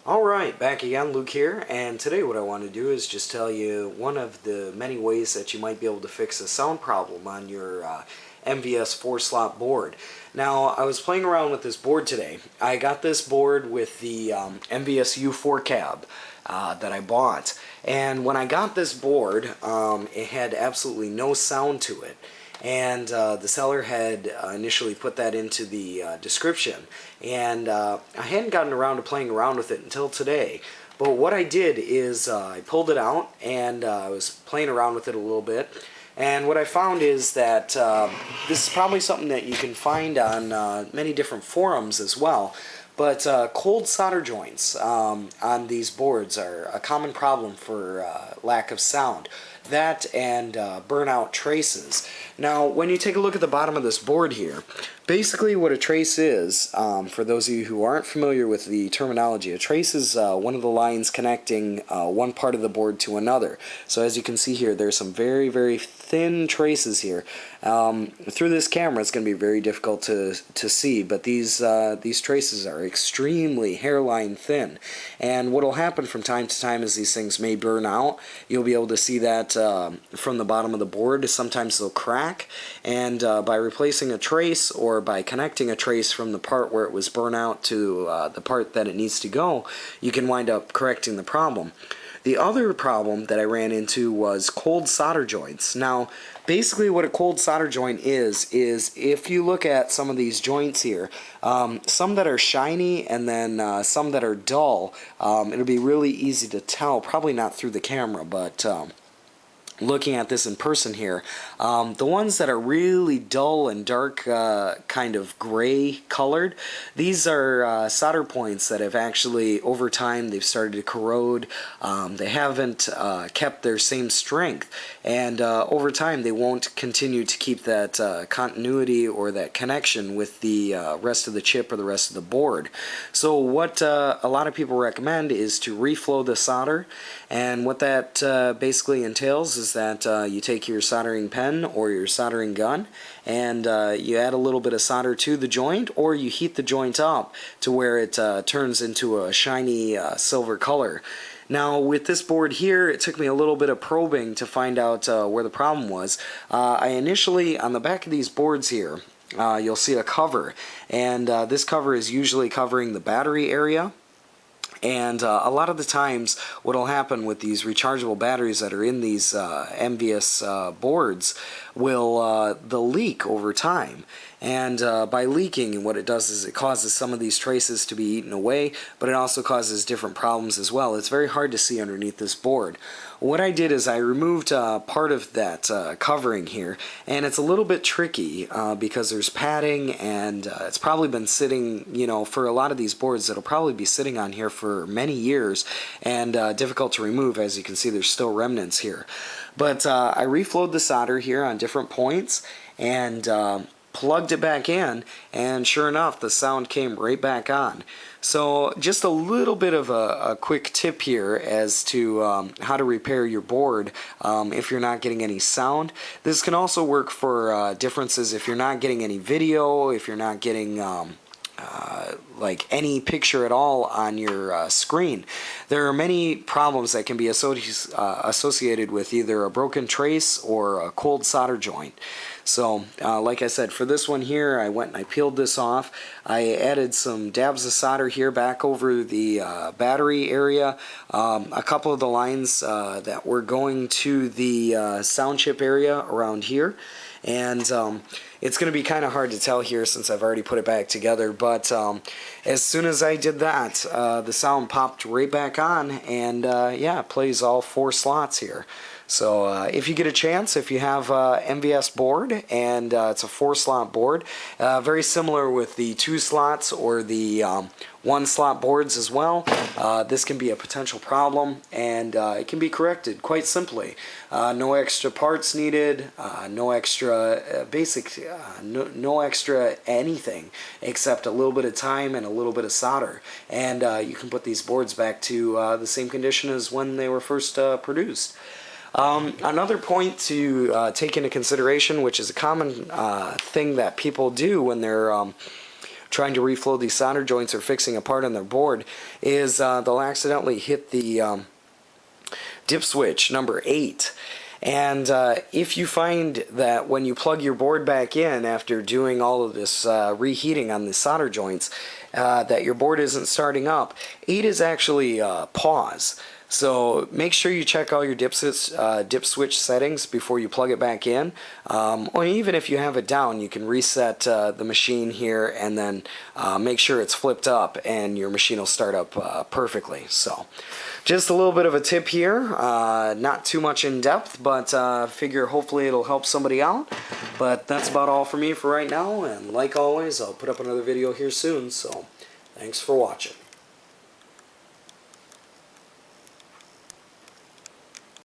Alright, back again, Luke here, and today what I want to do is just tell you one of the many ways that you might be able to fix a sound problem on your MVS 4-slot board. Now, I was playing around with this board today. I got this board with the MVS U4 cab that I bought, and when I got this board, it had absolutely no sound to it. And the seller had initially put that into the description, and I hadn't gotten around to playing around with it until today. But what I did is I pulled it out and I was playing around with it a little bit, and what I found is that this is probably something that you can find on many different forums as well. But cold solder joints on these boards are a common problem for lack of sound. That and burnout traces. Now, when you take a look at the bottom of this board here, basically what a trace is, for those of you who aren't familiar with the terminology, a trace is one of the lines connecting one part of the board to another. So as you can see here, there's some very, very thin traces here. Through this camera, it's going to be very difficult to see, but these traces are extremely hairline thin. And what will happen from time to time is these things may burn out. You'll be able to see that from the bottom of the board. Sometimes they'll crack, and by replacing a trace or by connecting a trace from the part where it was burnt out to the part that it needs to go, you can wind up correcting the problem. The other problem that I ran into was cold solder joints. Now, basically what a cold solder joint is if you look at some of these joints here, some that are shiny and then some that are dull, it'll be really easy to tell, probably not through the camera, but looking at this in person here, the ones that are really dull and dark, kind of gray colored, these are solder points that have actually, over time, they've started to corrode. They haven't kept their same strength, and over time they won't continue to keep that continuity or that connection with the rest of the chip or the rest of the board. So what a lot of people recommend is to reflow the solder, and what that basically entails is that you take your soldering pen or your soldering gun and you add a little bit of solder to the joint, or you heat the joint up to where it turns into a shiny silver color. Now, with this board here, it took me a little bit of probing to find out where the problem was. I initially, on the back of these boards here, you'll see a cover, and this cover is usually covering the battery area. And a lot of the times what will happen with these rechargeable batteries that are in these MVS boards will they'll leak over time. And by leaking, what it does is it causes some of these traces to be eaten away, but it also causes different problems as well. It's very hard to see underneath this board. What I did is I removed part of that covering here, and it's a little bit tricky because there's padding, and it's probably been sitting, you know, for a lot of these boards, it'll probably be sitting on here for many years, and difficult to remove. As you can see, there's still remnants here. But I reflowed the solder here on different points, and plugged it back in, and sure enough, the sound came right back on. So just a little bit of a quick tip here as to how to repair your board if you're not getting any sound. This can also work for differences if you're not getting any video, if you're not getting like any picture at all on your screen. There are many problems that can be associated with either a broken trace or a cold solder joint. So like I said, for this one here, I went and I peeled this off. I added some dabs of solder here back over the battery area, a couple of the lines that were going to the sound chip area around here, and it's going to be kind of hard to tell here since I've already put it back together, but as soon as I did that, the sound popped right back on, and yeah, it plays all 4 slots here. So if you get a chance, if you have a MVS board and it's a 4-slot board, very similar with the 2 slots or the 1-slot boards as well, this can be a potential problem, and it can be corrected quite simply. No extra parts needed, no extra no extra anything except a little bit of time and a little bit of solder, and you can put these boards back to the same condition as when they were first produced. Another point to take into consideration, which is a common thing that people do when they're trying to reflow these solder joints or fixing a part on their board is they'll accidentally hit the dip switch number 8. And if you find that when you plug your board back in after doing all of this reheating on the solder joints, that your board isn't starting up, 8 is actually pause. So make sure you check all your dip switch settings before you plug it back in. Or even if you have it down, you can reset the machine here and then make sure it's flipped up and your machine will start up perfectly. So just a little bit of a tip here, not too much in depth, but figure hopefully it'll help somebody out. But that's about all for me for right now, and like always, I'll put up another video here soon, so thanks for watching.